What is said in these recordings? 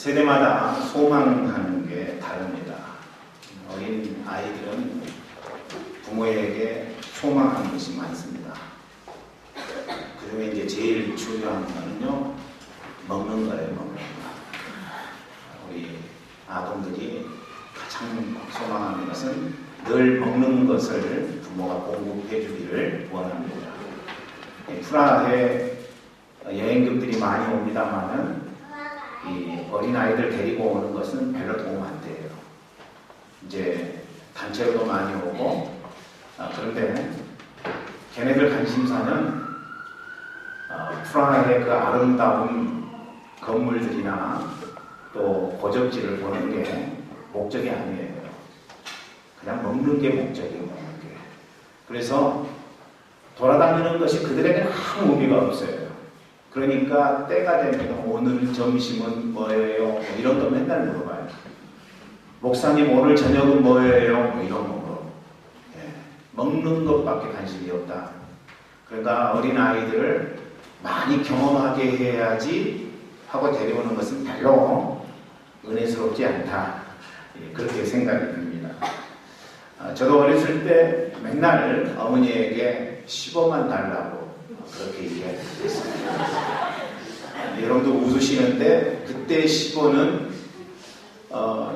세대마다 소망하는 게 다릅니다. 어린 아이들은 부모에게 소망하는 것이 많습니다. 그중에 이제 제일 중요한 거는요, 먹는 거예요, 먹는 거. 우리 아동들이 가장 소망하는 것은 늘 먹는 것을 부모가 공급해 주기를 원합니다. 프라하에 여행객들이 많이 옵니다만은 이 어린아이들 데리고 오는 것은 별로 도움 안 돼요. 이제 단체로도 많이 오고, 그런데 걔네들 관심사는 프라하의 그 아름다운 건물들이나 또 고적지를 보는 게 목적이 아니에요. 그냥 먹는 게 목적이에요, 먹는 게. 그래서 돌아다니는 것이 그들에게는 아무 의미가 없어요. 그러니까 때가 되면 오늘 점심은 뭐예요? 뭐 이런 거 맨날 물어봐요. 목사님 오늘 저녁은 뭐예요? 뭐 이런 거. 예. 먹는 것밖에 관심이 없다. 그러니까 어린아이들을 많이 경험하게 해야지 하고 데려오는 것은 별로 은혜스럽지 않다. 예, 그렇게 생각이 듭니다. 저도 어렸을 때 맨날 어머니에게 15만 달라고 그렇게 얘기했습니다. 여러분도 웃으시는데 그때 15는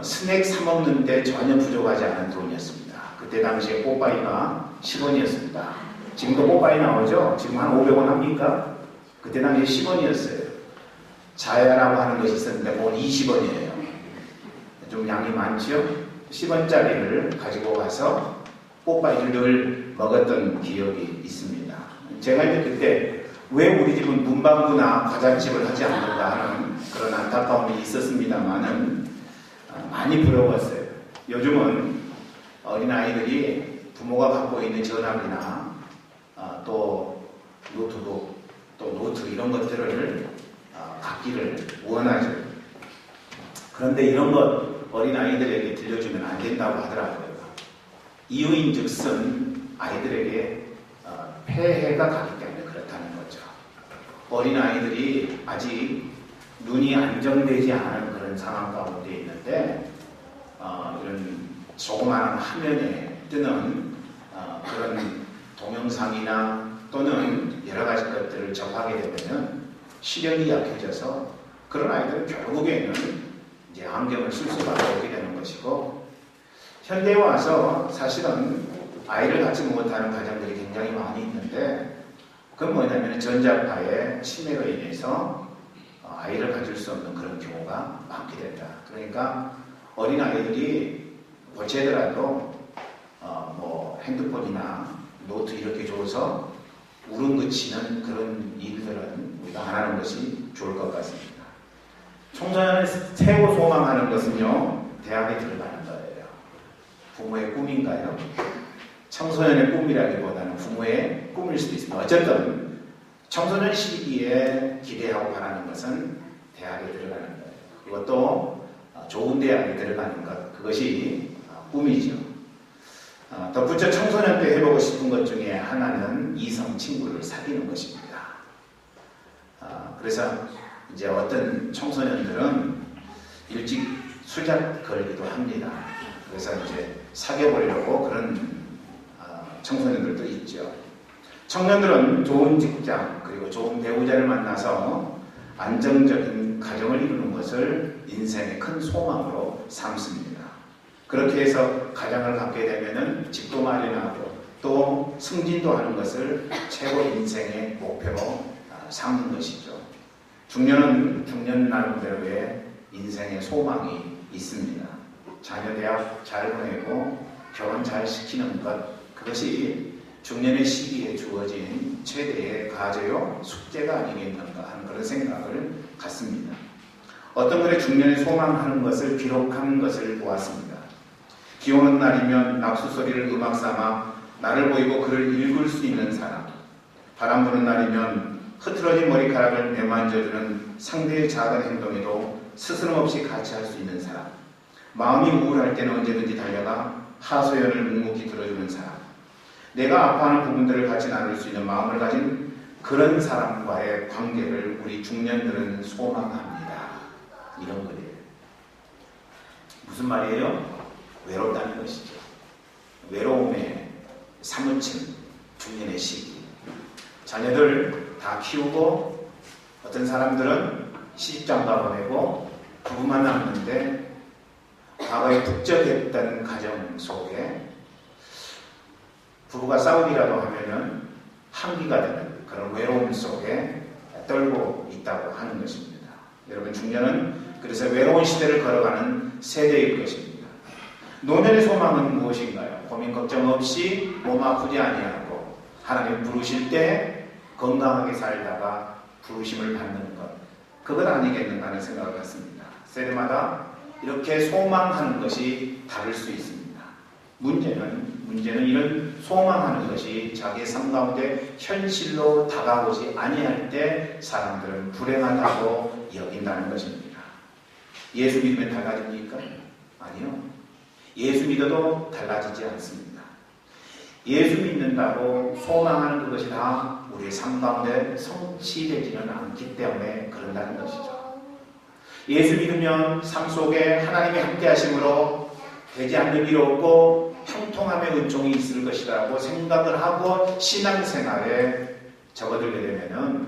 스낵 사 먹는데 전혀 부족하지 않은 돈이었습니다. 그때 당시에 뽀빠이가 10원이었습니다. 지금도 뽀빠이 나오죠? 지금 한 500원 합니까? 그때 당시에 10원이었어요. 자야라고 하는 것이 있었는데 그건 20원이에요. 좀 양이 많죠? 10원짜리를 가지고 가서 뽀빠이를 늘 먹었던 기억이 있습니다. 제가 이제 그때 왜 우리 집은 문방구나 과자집을 하지 않는가 하는 그런 안타까움이 있었습니다만은 많이 부러웠어요. 요즘은 어린아이들이 부모가 갖고 있는 전화기나 또 노트북, 또 노트 이런 것들을 갖기를 원하죠. 그런데 이런 것 어린아이들에게 들려주면 안 된다고 하더라고요. 이유인 즉슨 아이들에게 폐해가 가기 때문에 그렇다는 거죠. 어린아이들이 아직 눈이 안정되지 않은 그런 상황 가운데 있는데 이런 조그마한 화면에 뜨는 그런 동영상이나 또는 여러 가지 것들을 접하게 되면 시력이 약해져서 그런 아이들은 결국에는 이제 안경을 쓸 수밖에 없게 되는 것이고, 현대에 와서 사실은 아이를 갖지 못하는 가정들이 굉장히 많이 있는데, 그건 뭐냐면 전자파의 침해로 인해서 아이를 가질 수 없는 그런 경우가 많게 된다. 그러니까 어린아이들이 어째더라도 뭐 핸드폰이나 노트 이렇게 줘서 울음그치는 그런 일들은 우리가 안 하는 것이 좋을 것 같습니다. 청소년을 최고 소망하는 것은요, 대학에 들어가는 거예요. 부모의 꿈인가요? 청소년의 꿈이라기보다는 부모의 꿈일 수도 있습니다. 어쨌든 청소년 시기에 기대하고 바라는 것은 대학에 들어가는 거예요. 그것도 좋은 대학에 들어가는 것, 그것이 꿈이죠. 덧붙여 청소년 때 해보고 싶은 것 중에 하나는 이성 친구를 사귀는 것입니다. 그래서 이제 어떤 청소년들은 일찍 수작 걸기도 합니다. 그래서 이제 사귀어보려고 그런 청소년들도 있죠. 청년들은 좋은 직장 그리고 좋은 배우자를 만나서 안정적인 가정을 이루는 것을 인생의 큰 소망으로 삼습니다. 그렇게 해서 가정을 갖게 되면은 집도 마련하고 또 승진도 하는 것을 최고 인생의 목표로 삼는 것이죠. 중년은 중년 나름대로의 인생의 소망이 있습니다. 자녀 대학 잘 보내고 결혼 잘 시키는 것, 그것이 중년의 시기에 주어진 최대의 과제요 숙제가 아니겠는가 하는 그런 생각을 갖습니다. 어떤 분의 중년에 소망하는 것을 기록한 것을 보았습니다. 비 오는 날이면 낙수 소리를 음악 삼아 나를 보이고 그를 읽을 수 있는 사람, 바람 부는 날이면 흐트러진 머리카락을 내만져주는 상대의 작은 행동에도 스스럼없이 같이 할 수 있는 사람, 마음이 우울할 때는 언제든지 달려가 하소연을 묵묵히 들어주는 사람, 내가 아파하는 부분들을 같이 나눌 수 있는 마음을 가진 그런 사람과의 관계를 우리 중년들은 소망합니다. 이런 거예요. 무슨 말이에요? 외롭다는 것이죠. 외로움에 사무친 중년의 시기. 자녀들 다 키우고 어떤 사람들은 시집장가 보내고 부부만 남는데 과거에 북적했던 가정 속에 부부가 싸우기라도 하면은 한기가 되는 그런 외로움 속에 떨고 있다고 하는 것입니다. 여러분, 중년은 그래서 외로운 시대를 걸어가는 세대일 것입니다. 노년의 소망은 무엇인가요? 고민 걱정 없이 몸 아프지 아니하고 하나님 부르실 때 건강하게 살다가 부르심을 받는 것, 그것 아니겠는가 하는 생각을 갖습니다. 세대마다 이렇게 소망하는 것이 다를 수 있습니다. 문제는 이런 소망하는 것이 자기의 삶 가운데 현실로 다가오지 아니할 때 사람들은 불행하다고 여긴다는 것입니다. 예수 믿으면 달라집니까? 아니요. 예수 믿어도 달라지지 않습니다. 예수 믿는다고 소망하는 그것이 다 우리의 삶 가운데 성취되지는 않기 때문에 그런다는 것이죠. 예수 믿으면 삶 속에 하나님의 함께 하심으로 되지 않는 일 없고 형통함의 은총이 있을 것이라고 생각을 하고 신앙생활에 접어들게 되면은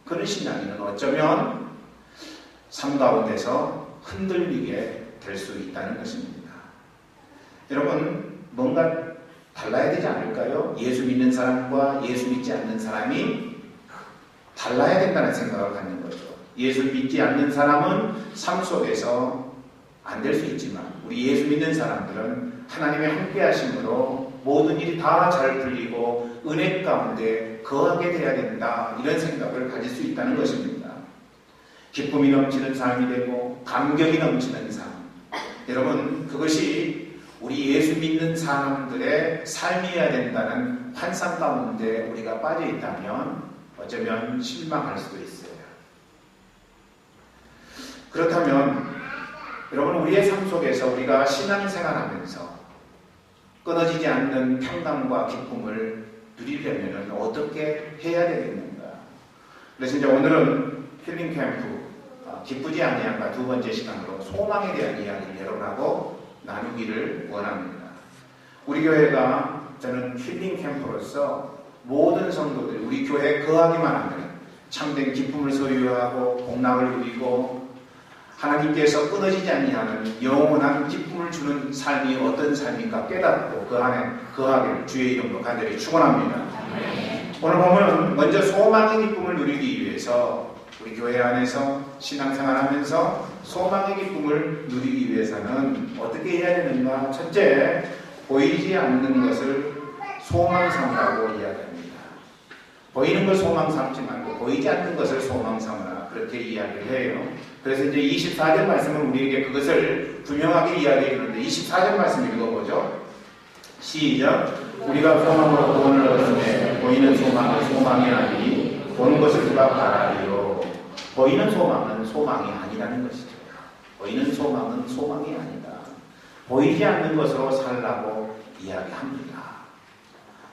그런 신앙인은 어쩌면 삶 가운데서 흔들리게 될 수 있다는 것입니다. 여러분, 뭔가 달라야 되지 않을까요? 예수 믿는 사람과 예수 믿지 않는 사람이 달라야 된다는 생각을 갖는 거죠. 예수 믿지 않는 사람은 삶 속에서 안 될 수 있지만 우리 예수 믿는 사람들은 하나님의 함께 하심으로 모든 일이 다 잘 풀리고 은혜 가운데 거하게 돼야 된다, 이런 생각을 가질 수 있다는 것입니다. 기쁨이 넘치는 삶이 되고 감격이 넘치는 삶, 여러분, 그것이 우리 예수 믿는 사람들의 삶이어야 된다는 환상 가운데 우리가 빠져 있다면 어쩌면 실망할 수도 있어요. 그렇다면 여러분, 우리의 삶 속에서 우리가 신앙생활하면서 끊어지지 않는 평강과 기쁨을 누리려면 어떻게 해야 되겠는가? 그래서 이제 오늘은 힐링 캠프 기쁘지 아니한가 두 번째 시간으로 소망에 대한 이야기를 여러분하고 나누기를 원합니다. 우리 교회가 저는 힐링 캠프로서 모든 성도들이 우리 교회에 거하기만 하면 참된 기쁨을 소유하고 복락을 누리고 하나님께서 끊어지지 아니하는 영원한 기쁨을 주는 삶이 어떤 삶인가 깨닫고 그 안에 거하기를 주의 이름으로 간절히 축원합니다. 오늘 보면 먼저 소망의 기쁨을 누리기 위해서 우리 교회 안에서 신앙생활하면서 소망의 기쁨을 누리기 위해서는 어떻게 해야 되는가? 첫째, 보이지 않는 것을 소망 삼으라고 이야기합니다. 보이는 걸 소망 삼지 말고 보이지 않는 것을 소망 삼으라, 그렇게 이야기를 해요. 그래서 이제 24절 말씀은 우리에게 그것을 분명하게 이야기해 주는데 24절 말씀 읽어보죠. 시작. 우리가 소망으로 구원을 얻으며 보이는 소망은 소망이 아니니 보는 것을 누가 바라리요. 보이는 소망은 소망이 아니라는 것이죠. 보이는 소망은 소망이 아니다. 보이지 않는 것으로 살라고 이야기합니다.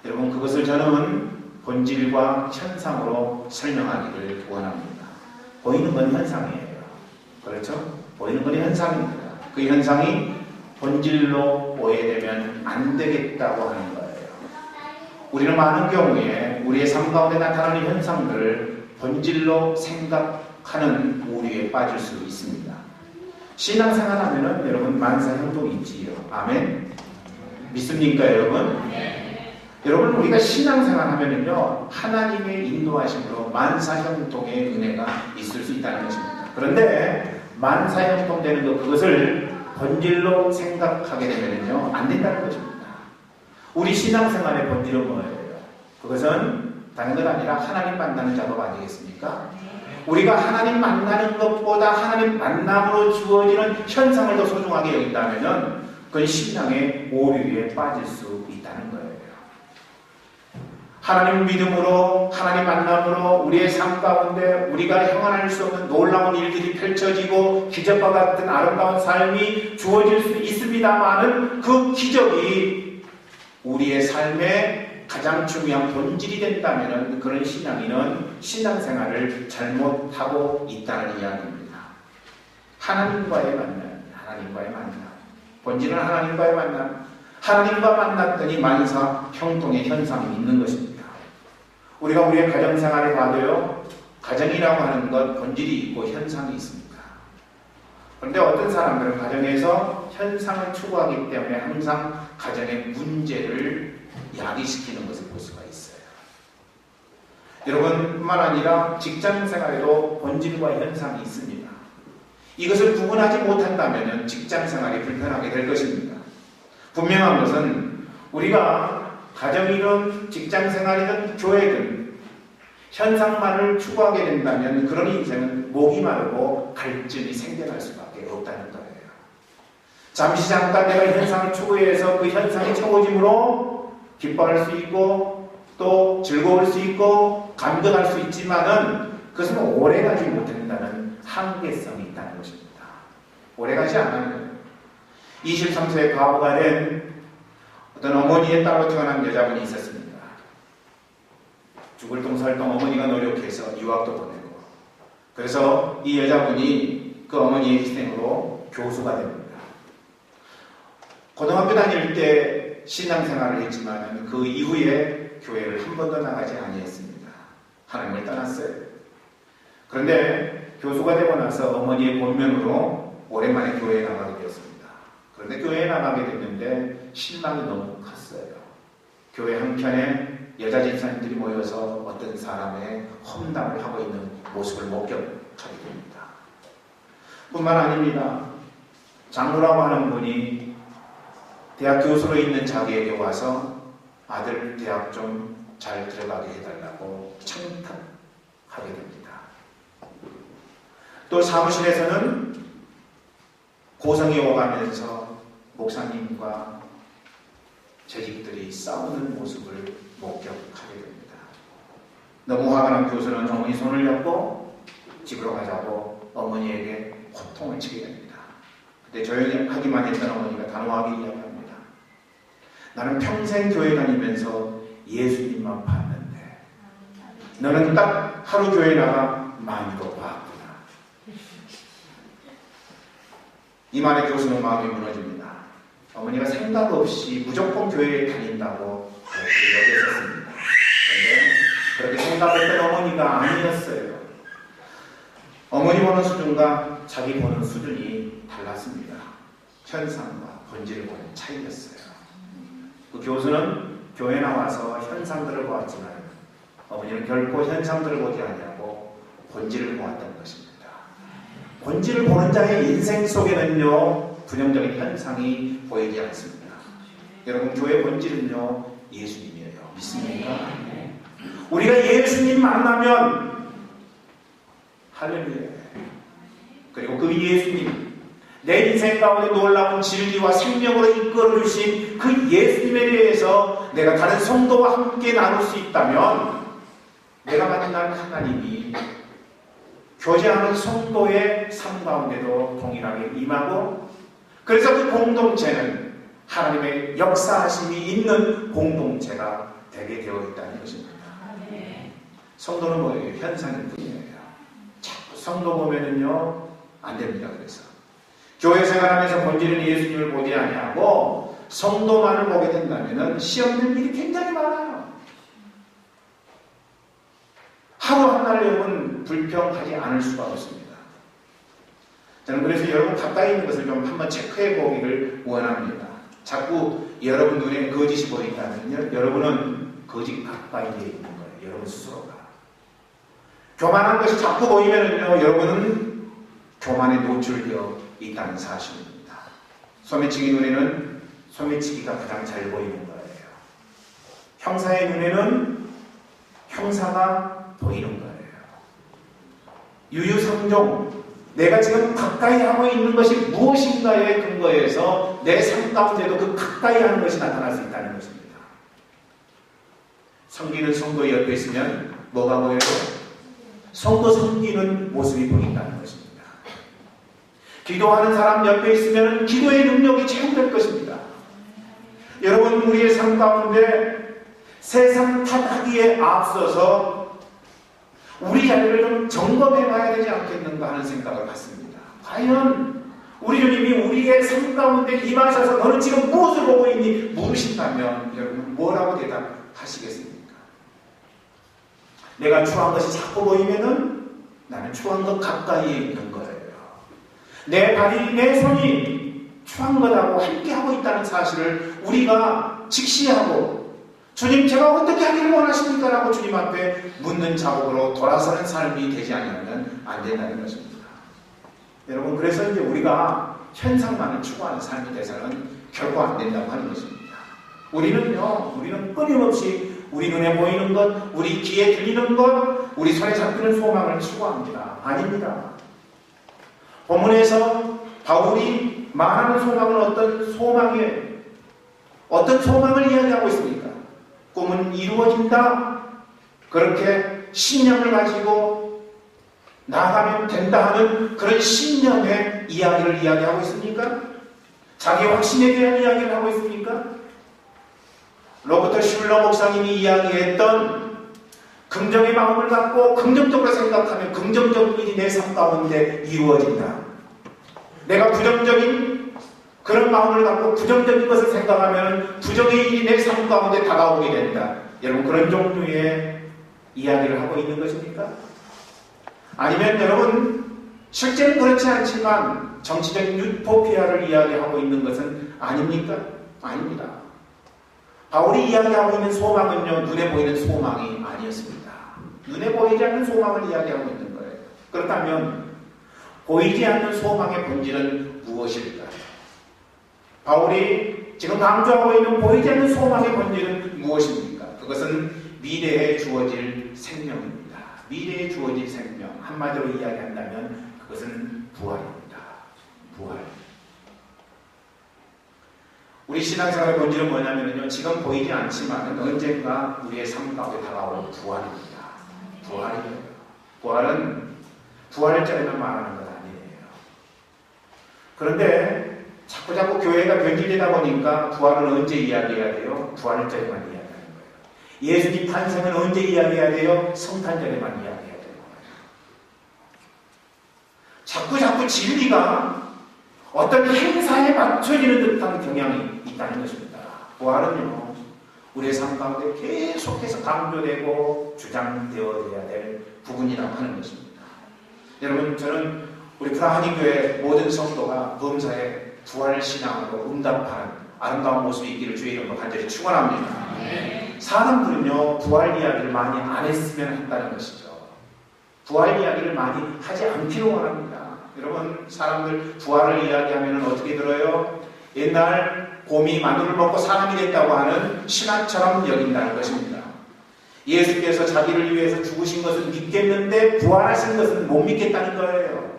여러분, 그것을 저는 본질과 현상으로 설명하기를 원합니다. 보이는 건 현상이에요. 그렇죠? 보이는 건 현상입니다. 그 현상이 본질로 오해되면 안 되겠다고 하는 거예요. 우리는 많은 경우에 우리의 삶 가운데 나타나는 현상들을 본질로 생각하는 오류에 빠질 수 있습니다. 신앙생활 하면은 여러분 만사형통이 있지요. 아멘? 믿습니까, 여러분? 여러분, 우리가 신앙생활 하면은요, 하나님의 인도하심으로 만사형통의 은혜가 있을 수 있다는 것입니다. 그런데 만사형통 되는 것, 그것을 본질로 생각하게 되면은요, 안 된다는 것입니다. 우리 신앙생활의 본질은 뭐예요? 그것은 다른 것 아니라 하나님 만나는 작업 아니겠습니까? 우리가 하나님 만나는 것보다 하나님 만남으로 주어지는 현상을 더 소중하게 여긴다면은 그건 신앙의 오류에 빠질 수 있다는 거예요. 하나님 믿음으로, 하나님 만남으로 우리의 삶 가운데 우리가 형언할 수 없는 놀라운 일들이 펼쳐지고 기적과 같은 아름다운 삶이 주어질 수 있습니다만은 그 기적이 우리의 삶의 가장 중요한 본질이 된다면 그런 신앙인은 신앙생활을 잘못하고 있다는 이야기입니다. 하나님과의 만남. 본질은 하나님과의 만남. 하나님과 만났더니 만사 형통의 현상이 있는 것입니다. 우리가 우리의 가정생활을 봐도요, 가정이라고 하는 것 본질이 있고 현상이 있습니다. 그런데 어떤 사람들은 가정에서 현상을 추구하기 때문에 항상 가정의 문제를 야기시키는 것을 볼 수가 있어요. 여러분, 뿐만 아니라 직장생활에도 본질과 현상이 있습니다. 이것을 구분하지 못한다면 직장생활이 불편하게 될 것입니다. 분명한 것은 우리가 가정이든 직장생활이든 교회든 현상만을 추구하게 된다면 그런 인생은 목이 마르고 갈증이 생겨날 수밖에 없다는 거예요. 잠시 잠깐 내가 현상을 추구해서 그 현상이 채워짐으로 기뻐할 수 있고 또 즐거울 수 있고 감동할 수 있지만은 그것은 오래가지 못한다는 한계성이 있다는 것입니다. 오래가지 않아요. 23세의 과부가 된 어떤 어머니의 딸로 태어난 여자분이 있었습니다. 죽을 똥살똥 어머니가 노력해서 유학도 보내고, 그래서 이 여자분이 그 어머니의 희생으로 교수가 됩니다. 고등학교 다닐 때 신앙생활을 했지만 그 이후에 교회를 한 번도 나가지 아니했습니다. 하나님을 떠났어요. 그런데 교수가 되고 나서 어머니의 본면으로 오랜만에 교회에 나가게 되었습니다. 그런데 교회에 나가게 됐는데 실망이 너무 컸어요. 교회 한켠에 여자 집사님들이 모여서 어떤 사람의 험담을 하고 있는 모습을 목격하게 됩니다. 뿐만 아닙니다. 장로라고 하는 분이 대학 교수로 있는 자기에게 와서 아들 대학 좀 잘 들어가게 해달라고 청탁하게 됩니다. 또 사무실에서는 고성이 오가면서 목사님과 재직들이 싸우는 모습을 목격하게 됩니다. 너무 화가 난 교수는 어머니 손을 잡고 집으로 가자고 어머니에게 호통을 치게 됩니다. 그때 조용히 하기만 했던 어머니가 단호하게 이야기합니다. 나는 평생 교회 다니면서 예수님만 봤는데 너는 딱 하루 교회 나가 많이도 봤구나. 이 말에 교수는 마음이 무너집니다. 어머니가 생각 없이 무조건 교회에 다닌다고 그렇게 여겼었습니다. 그런데 그렇게 생각했던 어머니가 아니었어요. 어머니 보는 수준과 자기 보는 수준이 달랐습니다. 현상과 본질을 보는 차이였어요. 그 교수는 교회 나와서 현상들을 보았지만 어머니는 결코 현상들을 보지 아니하고 본질을 보았던 것입니다. 본질을 보는 자의 인생 속에는요, 부정적인 현상이 보이지 않습니다. 여러분, 교회 본질은요, 예수님이에요. 믿습니까? 우리가 예수님 만나면 할렐루야. 그리고 그 예수님, 내 인생 가운데 놀라운 진리와 생명으로 이끌어주신 그 예수님에 대해서 내가 다른 성도와 함께 나눌 수 있다면 내가 만난 하나님이 교제하는 성도의 삶 가운데도 동일하게 임하고, 그래서 그 공동체는 하나님의 역사하심이 있는 공동체가 되게 되어 있다는 것입니다. 성도는 뭐예요? 현상일 뿐이에요. 자꾸 성도 보면은요, 안 됩니다. 그래서 교회 생활하면서 본질은 예수님을 보지 아니하고 성도만을 보게 된다면 시험될 일이 굉장히 많아요. 하루 한날 여러분 불평하지 않을 수가 없습니다. 저는 그래서 여러분 가까이 있는 것을 좀 한번 체크해 보기를 원합니다. 자꾸 여러분 눈에 거짓이 보인다면요, 여러분은 거짓 가까이에 있는 거예요. 여러분 스스로가. 교만한 것이 자꾸 보이면은요, 여러분은 교만에 노출되어 있다는 사실입니다. 소매치기 눈에는 소매치기가 가장 잘 보이는 거예요. 형사의 눈에는 형사가 보이는 거예요. 유유상종, 내가 지금 가까이 하고 있는 것이 무엇인가에 근거해서 내 삶 가운데도 그 가까이 하는 것이 나타날 수 있다는 것입니다. 섬기는 성도 옆에 있으면 뭐가 보여요? 성도 섬기는 모습이 보인다는 것입니다. 기도하는 사람 옆에 있으면 기도의 능력이 체험될 것입니다. 여러분, 우리의 삶 가운데 세상 탓하기에 앞서서 우리 자리를 좀 점검해 봐야 되지 않겠는가 하는 생각을 갖습니다. 과연 우리 주님이 우리의 삶 가운데 임하셔서 너는 지금 무엇을 보고 있니? 물으신다면 여러분 뭐라고 대답하시겠습니까? 내가 추한 것이 자꾸 보이면은 나는 추한 것 가까이에 있는 거예요. 내 발이, 내 손이 추한 것하고 함께하고 있다는 사실을 우리가 직시하고 주님 제가 어떻게 하기를 원하십니까? 라고 주님 앞에 묻는 자국으로 돌아서는 삶이 되지 않으면 안 된다는 것입니다. 여러분 그래서 이제 우리가 현상만을 추구하는 삶이 돼서는 결코 안 된다고 하는 것입니다. 우리는 끊임없이 우리 눈에 보이는 것, 우리 귀에 들리는 것, 우리 손에 잡히는 소망을 추구합니다. 아닙니다. 본문에서 바울이 말하는 소망은 어떤 소망을 이야기하고 있습니까? 꿈은 이루어진다. 그렇게 신념을 가지고 나아가면 된다 하는 그런 신념의 이야기를 이야기하고 있습니까? 자기 확신에 대한 이야기를 하고 있습니까? 로버트 슐러 목사님이 이야기했던 긍정의 마음을 갖고 긍정적으로 생각하면 긍정적 일이 내 삶 가운데 이루어진다. 내가 부정적인 그런 마음을 갖고 부정적인 것을 생각하면 부정의 일이 내 삶 가운데 다가오게 된다. 여러분 그런 종류의 이야기를 하고 있는 것입니까? 아니면 여러분 실제는 그렇지 않지만 정치적인 유토피아를 이야기하고 있는 것은 아닙니까? 아닙니다. 바울이 이야기하고 있는 소망은요, 눈에 보이는 소망이 아니었습니다. 눈에 보이지 않는 소망을 이야기하고 있는 거예요. 그렇다면 보이지 않는 소망의 본질은 무엇일까? 바울이 지금 강조하고 있는 보이지 않는 소망의 본질은 무엇입니까? 그것은 미래에 주어질 생명입니다. 미래에 주어질 생명. 한마디로 이야기한다면 그것은 부활입니다. 부활. 우리 신앙생활의 본질은 뭐냐면요, 지금 보이지 않지만 언젠가 우리의 삶 가운데 다가올 부활입니다. 부활이에요. 부활은 부활절에만 말하는 것 아니에요. 그런데 자꾸 교회가 변질되다 보니까 부활은 언제 이야기해야 돼요? 부활절에만 이야기하는 거예요. 예수님 탄생은 언제 이야기해야 돼요? 성탄절에만 이야기해야 되는 거예요. 자꾸 진리가 어떤 행사에 맞춰지는 듯한 경향이 있다는 것입니다. 부활은요, 우리의 삶 가운데 계속해서 강조되고 주장되어야 될 부분이라고 하는 것입니다. 여러분, 저는 우리 프라하니교회 모든 성도가 범사에 부활신앙으로 응답하는 아름다운 모습이 있기를 주의 이름으로 간절히 축원합니다. 사람들은요, 부활 이야기를 많이 안 했으면 한다는 것이죠. 부활 이야기를 많이 하지 않기를 원합니다. 여러분, 사람들 부활을 이야기하면 어떻게 들어요? 옛날 곰이 마늘을 먹고 사람이 됐다고 하는 신화처럼 여긴다는 것입니다. 예수께서 자기를 위해서 죽으신 것은 믿겠는데 부활하신 것은 못 믿겠다는 거예요.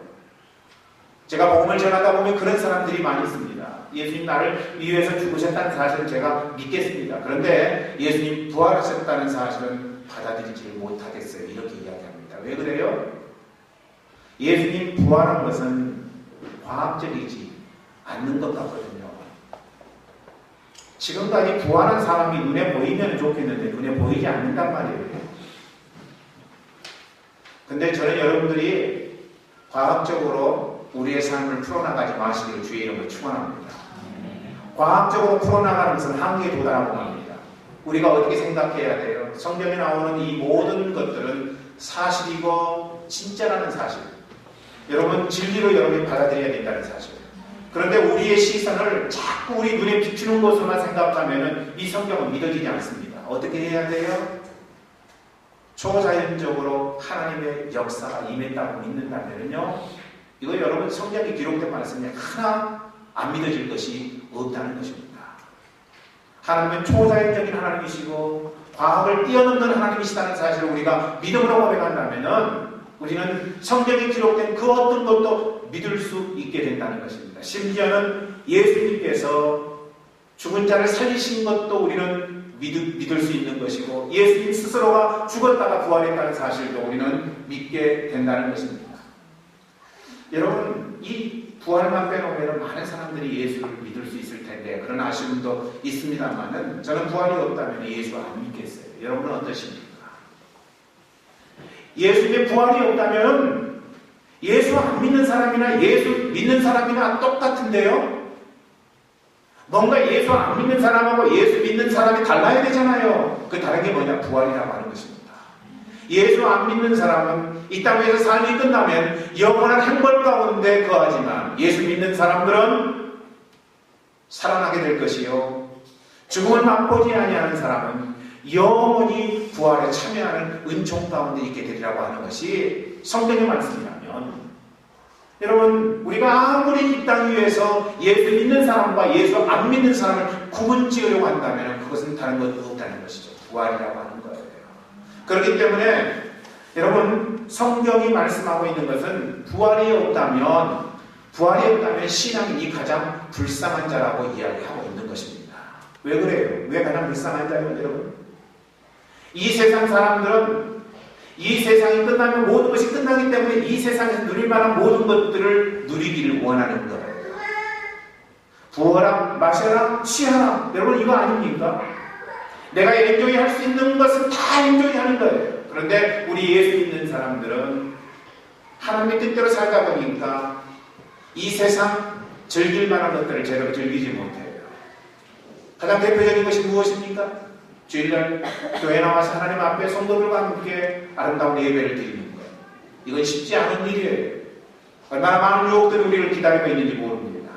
제가 복음을 전하다 보면 그런 사람들이 많이 있습니다. 예수님 나를 위해서 죽으셨다는 사실은 제가 믿겠습니다. 그런데 예수님 부활하셨다는 사실은 받아들이지 못하겠어요. 이렇게 이야기합니다. 왜 그래요? 예수님 부활한 것은 과학적이지 않는 것 같거든요. 지금까지 부활한 사람이 눈에 보이면 좋겠는데 눈에 보이지 않는단 말이에요. 근데 저는 여러분들이 과학적으로 우리의 삶을 풀어나가지 마시기를 주의 이름으로 축원합니다. 과학적으로 풀어나가는 것은 한계에 도달하고 맙니다. 우리가 어떻게 생각해야 돼요? 성경에 나오는 이 모든 것들은 사실이고 진짜라는 사실. 여러분, 진리로 여러분이 받아들여야 된다는 사실. 그런데 우리의 시선을 자꾸 우리 눈에 비추는 것으로만 생각하면 이 성경은 믿어지지 않습니다. 어떻게 해야 돼요? 초자연적으로 하나님의 역사가 임했다고 믿는다면요, 이거 여러분 성경에 기록된 말씀에 하나 안 믿어질 것이 없다는 것입니다. 하나님은 초자연적인 하나님이시고 과학을 뛰어넘는 하나님이시다는 사실을 우리가 믿음으로 고백한다면은 우리는 성경에 기록된 그 어떤 것도 믿을 수 있게 된다는 것입니다. 심지어는 예수님께서 죽은 자를 살리신 것도 우리는 믿을 수 있는 것이고 예수님 스스로가 죽었다가 부활했다는 사실도 우리는 믿게 된다는 것입니다. 여러분, 이 부활만 빼놓으면 많은 사람들이 예수를 믿을 수 있을 텐데 그런 아쉬움도 있습니다만은 저는 부활이 없다면 예수 안 믿겠어요. 여러분은 어떠십니까? 예수님의 부활이 없다면 예수 예수 안 믿는 사람이나 예수 믿는 사람이나 똑같은데요? 뭔가 예수 안 믿는 사람하고 예수 믿는 사람이 달라야 되잖아요. 그 다른 게 뭐냐? 부활이라고 하는 것입니다. 예수 안 믿는 사람은 이 땅에서 삶이 끝나면 영원한 행벌 가운데 거하지만 예수 믿는 사람들은 살아나게 될 것이요, 죽음을 맛보지 아니하는 사람은 영원히 부활에 참여하는 은총 가운데 있게 되리라고 하는 것이 성경의 말씀이라면, 여러분, 우리가 아무리 이 땅 위에서 예수 믿는 사람과 예수 안 믿는 사람을 구분 지으려고 한다면 그것은 다른 것 없다는 것이죠. 부활이라고 하는 거예요. 그렇기 때문에 여러분, 성경이 말씀하고 있는 것은 부활이 없다면 신앙인이 가장 불쌍한 자라고 이야기하고 있는 것입니다. 왜 그래요? 왜 가장 불쌍한 자예요, 여러분? 이 세상 사람들은 이 세상이 끝나면 모든 것이 끝나기 때문에 이 세상에서 누릴 만한 모든 것들을 누리기를 원하는 거예요. 부어라, 마셔라, 취하라. 여러분, 이거 아닙니까? 내가 엔조이 할 수 있는 것은 다 엔조이 하는 거예요. 그런데 우리 예수 믿는 사람들은 하나님의 뜻대로 살다 보니까 이 세상 즐길 만한 것들을 제대로 즐기지 못해요. 가장 대표적인 것이 무엇입니까? 주일날 교회 나와서 하나님 앞에 성도들과 함께 아름다운 예배를 드리는 거예요. 이건 쉽지 않은 일이에요. 얼마나 많은 유혹들이 우리를 기다리고 있는지 모릅니다.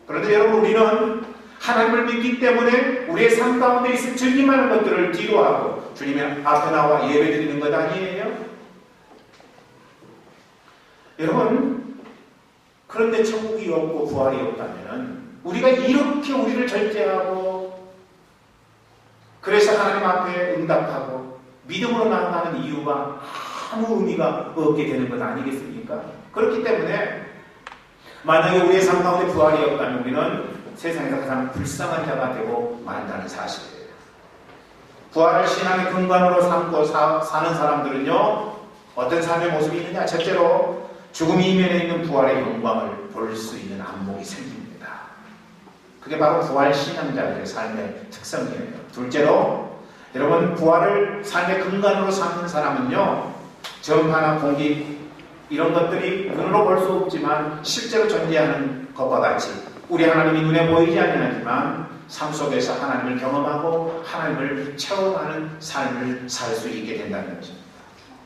그런데 여러분, 우리는 하나님을 믿기 때문에 우리의 삶 가운데 있을 즐길만한 것들을 뒤로하고 주님의 앞에 나와 예배 드리는 것 아니에요? 여러분, 그런데 천국이 없고 부활이 없다면 우리가 이렇게 우리를 절제하고 그래서 하나님 앞에 응답하고 믿음으로 나아가는 이유가 아무 의미가 없게 되는 것 아니겠습니까? 그렇기 때문에 만약에 우리의 삶 가운데 부활이 없다면 우리는 세상에서 가장 불쌍한 자가 되고 만다는 사실이에요. 부활을 신앙의 근간으로 삼고 사는 사람들은요, 어떤 삶의 모습이 있느냐? 첫째로 죽음이 이면에 있는 부활의 영광을 볼 수 있는 안목이 생깁니다. 그게 바로 부활 신앙자들의 삶의 특성이에요. 둘째로, 여러분, 부활을 삶의 근간으로 삼는 사람은요, 전파나 공기 이런 것들이 눈으로 볼 수 없지만 실제로 존재하는 것과 같이 우리 하나님이 눈에 보이지 않지만 삶 속에서 하나님을 경험하고 하나님을 체험하는 삶을 살 수 있게 된다는 것입니다.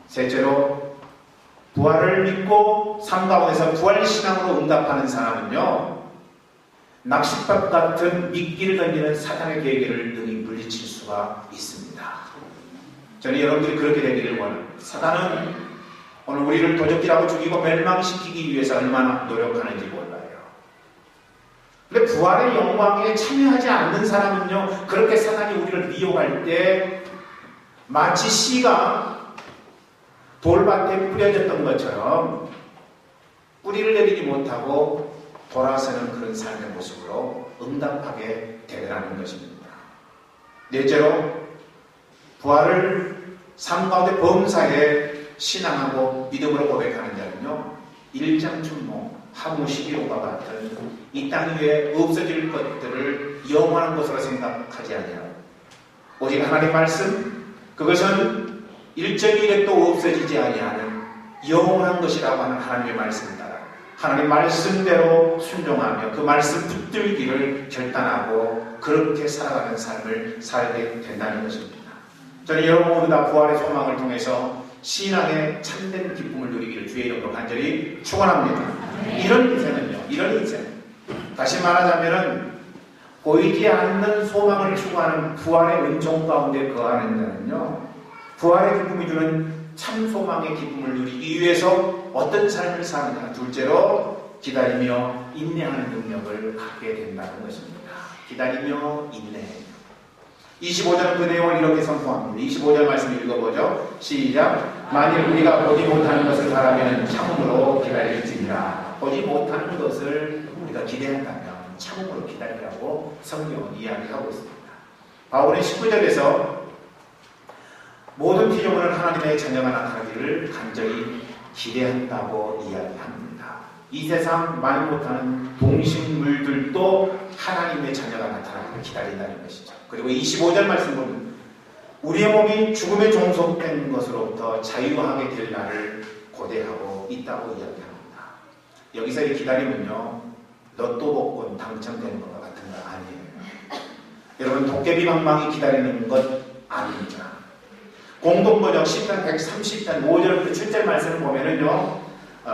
셋째로, 부활을 믿고 삶 가운데서 부활신앙으로 응답하는 사람은요, 낚싯밥 같은 미끼를 던지는 사탄의 계기를 능히 물리칠 수가 있습니다. 저는 여러분들이 그렇게 되기를 원합니다. 사탄은 오늘 우리를 도적질하고 죽이고 멸망시키기 위해서 얼마나 노력하는지 몰라요. 그런데 부활의 영광에 참여하지 않는 사람은요, 그렇게 사탄이 우리를 미혹할 때 마치 씨가 돌밭에 뿌려졌던 것처럼 뿌리를 내리지 못하고 돌아서는 그런 삶의 모습으로 응답하게 되라는 것입니다. 넷째로, 부활을 삶 가운데 범사에 신앙하고 믿음으로 고백하는 자는요, 일장춘몽, 하무시기로가 같은 이 땅 위에 없어질 것들을 영원한 것으로 생각하지 아니하고 오직 하나님의 말씀, 그것은 일정일에 또 없어지지 아니하는 영원한 것이라고 하는 하나님의 말씀을 따라 하나님 말씀대로 순종하며 그 말씀 붙들기를 결단하고 그렇게 살아가는 삶을 살게 된다는 것입니다. 저는 여러분 모두 다 부활의 소망을 통해서 신앙의 참된 기쁨을 누리기를 주의 이름으로 간절히 축원합니다. 이런 인생은요, 이런 인생, 다시 말하자면은 보이지 않는 소망을 추구하는 부활의 은총 가운데 거하는 자는요, 부활의 기쁨이 주는 참 소망의 기쁨을 누리기 위해서 어떤 삶을 사느냐. 둘째로, 기다리며 인내하는 능력을 갖게 된다는 것입니다. 기다리며 인내. 25절 그 내용을 이렇게 선포합니다. 25절 말씀 읽어보죠. 시작. 만일 우리가 보지 못하는 것을 바라면 참음으로 기다릴지니라. 보지 못하는 것을 우리가 기대한다면 참음으로 기다리라고 성경은 이야기하고 있습니다. 바울은 19절에서 모든 피조물은 하나님의 자녀가 나타나기를 간절히 기대한다고 이야기합니다. 이 세상 말 못하는 동식물들도 하나님의 자녀가 나타나기를 기다린다는 것이죠. 그리고 25절 말씀 보면 우리의 몸이 죽음에 종속된 것으로부터 자유하게 될 날을 고대하고 있다고 이야기합니다. 여기서의 기다림은요, 로또 복권 당첨되는 것과 같은 거 아니에요. 여러분, 도깨비 방망이 기다리는 것 아닙니다. 공동번역 10편 130편 5절부터 7절 말씀을 보면은요,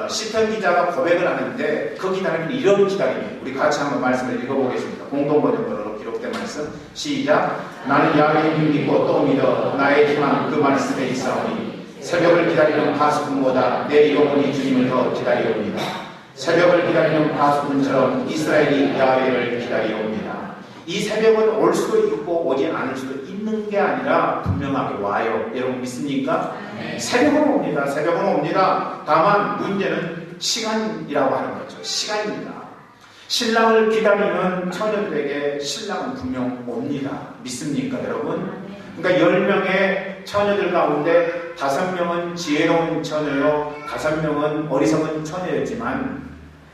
시편 기자가 고백을 하는데 그 기다림은 이런 기다림이에요. 우리 같이 한번 말씀을 읽어보겠습니다. 공동번역으로 기록된 말씀 시작. 나는 야훼를 믿고 또 믿어 나의 희망 그 말씀에 있사오니 새벽을 기다리는 파수꾼보다 내 영혼이 주님을 더 기다리옵니다. 새벽을 기다리는 파수꾼처럼 이스라엘이 야훼를 기다리옵니다. 이 새벽은 올 수도 있고 오지 않을 수도 있는 게 아니라 분명하게 와요. 여러분 믿습니까? 네. 새벽은 옵니다. 새벽은 옵니다. 다만 문제는 시간이라고 하는 거죠. 시간입니다. 신랑을 기다리는 처녀들에게 신랑은 분명 옵니다. 믿습니까 여러분? 그러니까 10명의 처녀들 가운데 5명은 지혜로운 처녀요, 5명은 어리석은 처녀였지만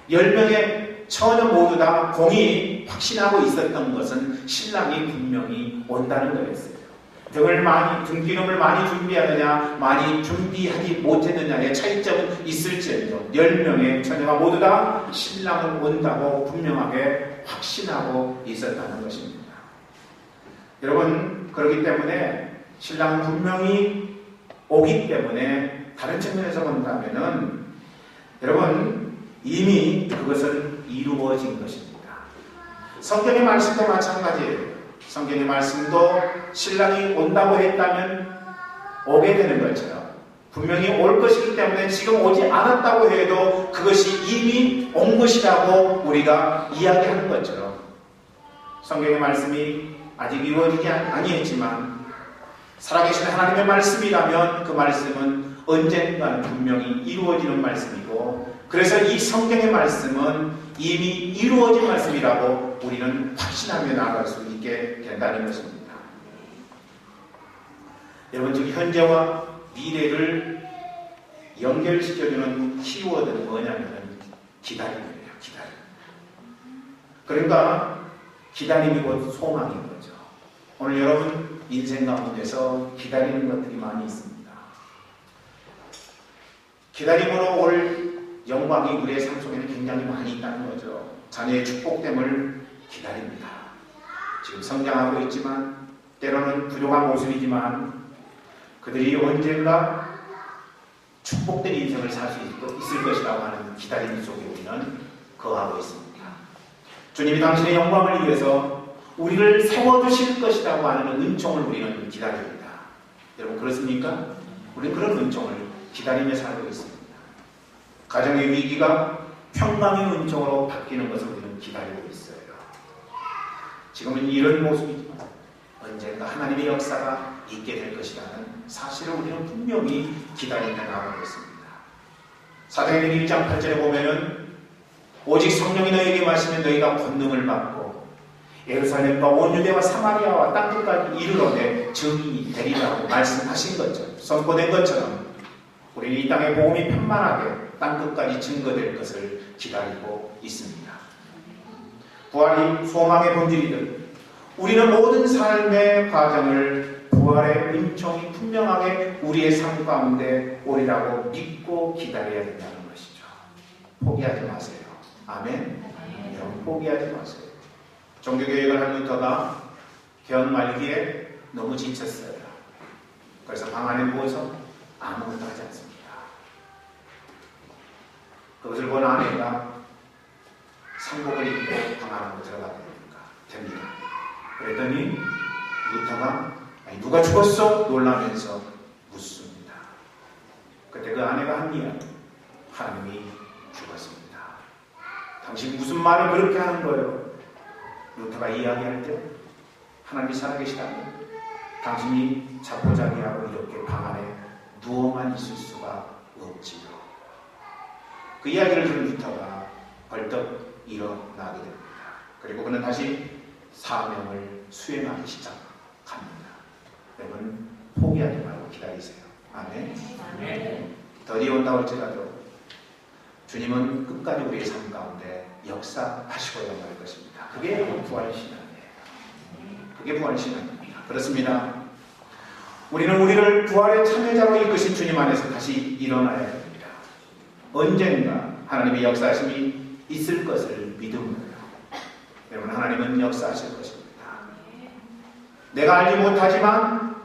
10명의 처녀 모두 다 공이 확신하고 있었던 것은 신랑이 분명히 온다는 거였어요. 등기름을 많이 준비하느냐 많이 준비하지 못했느냐의 차이점은 있을지언정 10명의 처녀가 모두 다 신랑은 온다고 분명하게 확신하고 있었다는 것입니다. 여러분, 그렇기 때문에 신랑은 분명히 오기 때문에 다른 측면에서 본다면은 여러분 이미 그것은 이루어진 것입니다. 성경의 말씀도 마찬가지예요. 성경의 말씀도 신랑이 온다고 했다면 오게 되는 것처럼 분명히 올 것이기 때문에 지금 오지 않았다고 해도 그것이 이미 온 것이라고 우리가 이야기하는 것처럼 성경의 말씀이 아직 이루어지지 아니했지만 살아계신 하나님의 말씀이라면 그 말씀은 언젠가는 분명히 이루어지는 말씀이고, 그래서 이 성경의 말씀은 이미 이루어진 말씀이라고 우리는 확신하며 나아갈 수 있게 된다는 것입니다. 여러분, 지금 현재와 미래를 연결시켜주는 키워드는 뭐냐면 기다림이에요. 기다림. 그러니까 기다림이 곧 소망인 거죠. 오늘 여러분 인생 가운데서 기다리는 것들이 많이 있습니다. 기다림으로 올 영광이 우리의 삶 속에는 굉장히 많이 있다는 거죠. 자녀의 축복됨을 기다립니다. 지금 성장하고 있지만 때로는 부족한 모습이지만 그들이 언젠가 축복된 인생을 살 수 있을 것이라고 하는 기다림 속에 우리는 거하고 있습니다. 주님이 당신의 영광을 위해서 우리를 세워주실 것이라고 하는 은총을 우리는 기다립니다. 여러분 그렇습니까? 우리는 그런 은총을 기다리며 살고 있습니다. 가정의 위기가 평강의 은총으로 바뀌는 것을 우리는 기다리고 있어요. 지금은 이런 모습이지만 언젠가 하나님의 역사가 있게 될 것이라는 사실을 우리는 분명히 기다리며 나가고 있습니다. 사도행전 1장 8절에 보면은 오직 성령이 너희에게 마시면 너희가 권능을 받고 예루살렘과 온 유대와 사마리아와 땅끝까지 이르러내 증인이 되리라고 말씀하신 것처럼, 선포된 것처럼 우리는 이 땅의 복음이 편만하게 땅끝까지 증거될 것을 기다리고 있습니다. 부활이 소망의 본질이듯 우리는 모든 삶의 과정을 부활의 은총이 분명하게 우리의 삶 가운데 오리라고 믿고 기다려야 된다는 것이죠. 포기하지 마세요. 아멘. 포기하지 마세요. 종교개혁을 한 루터가 개헌 말기에 너무 지쳤어요. 그래서 방 안에 누워서 아무것도 하지 않습니다. 그것을 본 아내가 상복을 입고 방 안으로 들어가게 됩니다. 그랬더니 루터가 누가 죽었어? 놀라면서 묻습니다. 그때 그 아내가 한 이야기, 하나님이 죽었습니다. 당신 무슨 말을 그렇게 하는 거예요? 루터가 이야기할 때 하나님이 살아계시다면 당신이 자포자기하고 이렇게 방 안에 누워만 있을 수가 없지요. 그 이야기를 들은 루터가 벌떡 일어나게 됩니다. 그리고 그는 다시 사명을 수행하기 시작합니다. 여러분 포기하지 말고 기다리세요. 아멘. 아멘. 더디 온다 할지라도 주님은 끝까지 우리의 삶 가운데 역사하시고 영할 것입니다. 그게 부활의 신앙이에요. 그게 부활의 신앙입니다. 그렇습니다. 우리는 우리를 부활의 참여자로 이끄신 주님 안에서 다시 일어나야 됩니다. 언젠가 하나님의 역사하심이 있을 것을 믿음으로요. 여러분, 하나님은 역사하실 것입니다. 내가 알지 못하지만,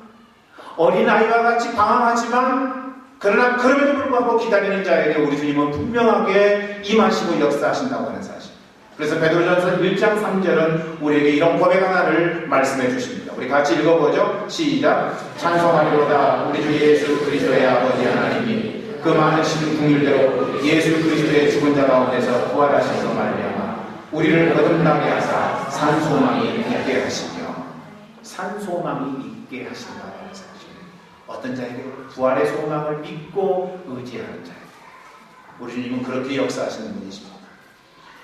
어린아이와 같이 방황하지만, 그러나 그럼에도 불구하고 기다리는 자에게 우리 주님은 분명하게 임하시고 역사하신다고 하는 사실. 그래서 베드로전서 1장 3절은 우리에게 이런 고백 하나를 말씀해 주십니다. 우리 같이 읽어보죠. 시작. 찬송하리로다 우리 주 예수 그리스도의 아버지 하나님이 그 많으신 긍휼대로 예수 그리스도의 죽은 자 가운데서 부활하셔서 말미암아 우리를 거듭나게 하사 산 소망이 있게 하시며, 산 소망이 있게 하신다고 하는 사실. 어떤 자에게? 부활의 소망을 믿고 의지하는 자에게. 우리 주님은 그렇게 역사하시는 분이십니다.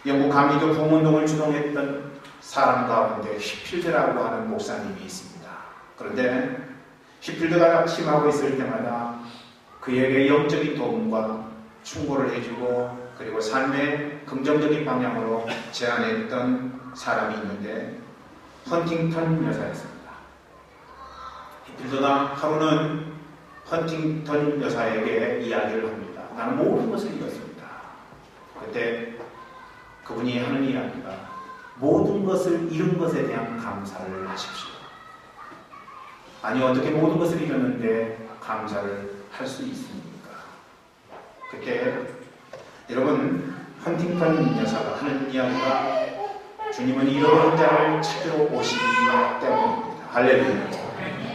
영국 감리교 부문동을 주동했던 사람 가운데 휘필드라고 하는 목사님이 있습니다. 그런데 휘필드가 심하고 있을 때마다 그에게 영적인 도움과 충고를 해주고, 그리고 삶의 긍정적인 방향으로 제안했던 사람이 있는데 헌팅턴 여사였습니다. 휘필드가 하루는 헌팅턴 여사에게 이야기를 합니다. 나는 모든 것을 잃었습니다. 그때 그분이 하는 이야기가, 모든 것을 잃은 것에 대한 감사를 하십시오. 아니, 어떻게 모든 것을 잃었는데 감사를 할 수 있습니까? 그때 여러분, 헌팅턴 여사가 하는 이야기가, 주님은 잃어버린 자를 찾으러 오시기 때문입니다. 할렐루야.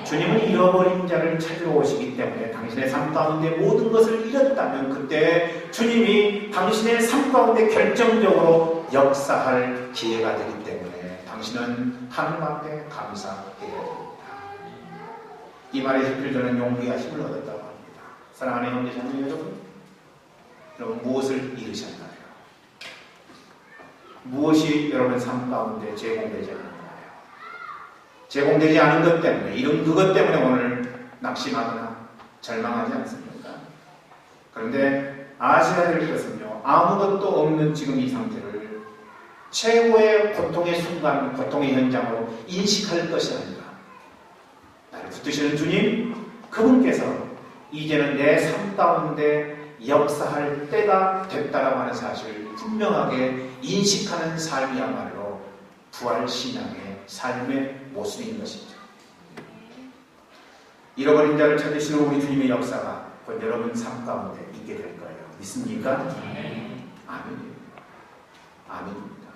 주님은 잃어버린 자를 찾으러 오시기 때문에 당신의 삶 가운데 모든 것을 잃었다면 그때 주님이 당신의 삶 가운데 결정적으로 역사할 기회가 되기 때문에 당신은 하나님 앞에 감사해야 됩니다. 이 말에 휘필드는 용기와 힘을 얻었다고 합니다. 사랑하는 형제자매 여러분, 여러분 무엇을 잃으셨나요? 무엇이 여러분 삶 가운데 제공되지 않았나요? 제공되지 않은 것 때문에, 이런 그것 때문에 오늘 낙심하거나 절망하지 않습니까? 그런데 아셔야 될 것은요, 아무것도 없는 지금 이 상태를 최고의 고통의 순간, 고통의 현장으로 인식할 것이 아니라, 나를 붙드시는 주님, 그분께서 이제는 내 삶 가운데 역사할 때가 됐다라고 하는 사실을 분명하게 인식하는 삶이야말로 부활신앙의 삶의 모습인 것이죠. 잃어버린 자를 찾으시는 우리 주님의 역사가 곧 여러분 삶 가운데 있게 될 거예요. 믿습니까? 아멘입니다. 아멘입니다.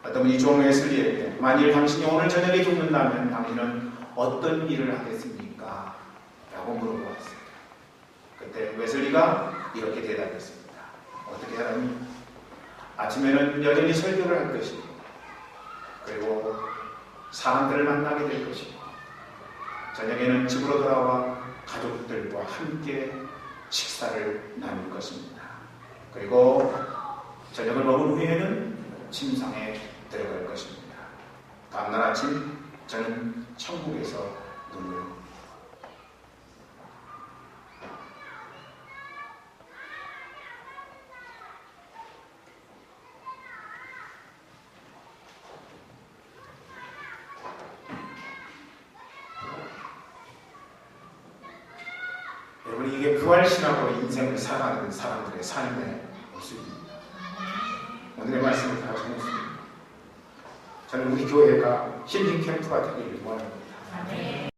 어떤 분이 존 웨슬리에게, 만일 당신이 오늘 저녁에 죽는다면 당신은 어떤 일을 하겠습니까? 라고 물어보았어요. 그때 웨슬리가 이렇게 대답했습니다. 어떻게 하라니? 아침에는 여전히 설교를 할 것이고, 그리고 사람들을 만나게 될 것이고, 저녁에는 집으로 돌아와 가족들과 함께 식사를 나눌 것입니다. 그리고 저녁을 먹은 후에는 침상에 들어갈 것입니다. 다음날 아침 저는 천국에서 눈을 여러분, 이게 부활신앙으로 인생을 살아가는 사람들의 삶의 모습입니다. 오늘의 말씀을 다 전했습니다. 저는 우리 교회가 힐링 캠프가 되기를 원합니다.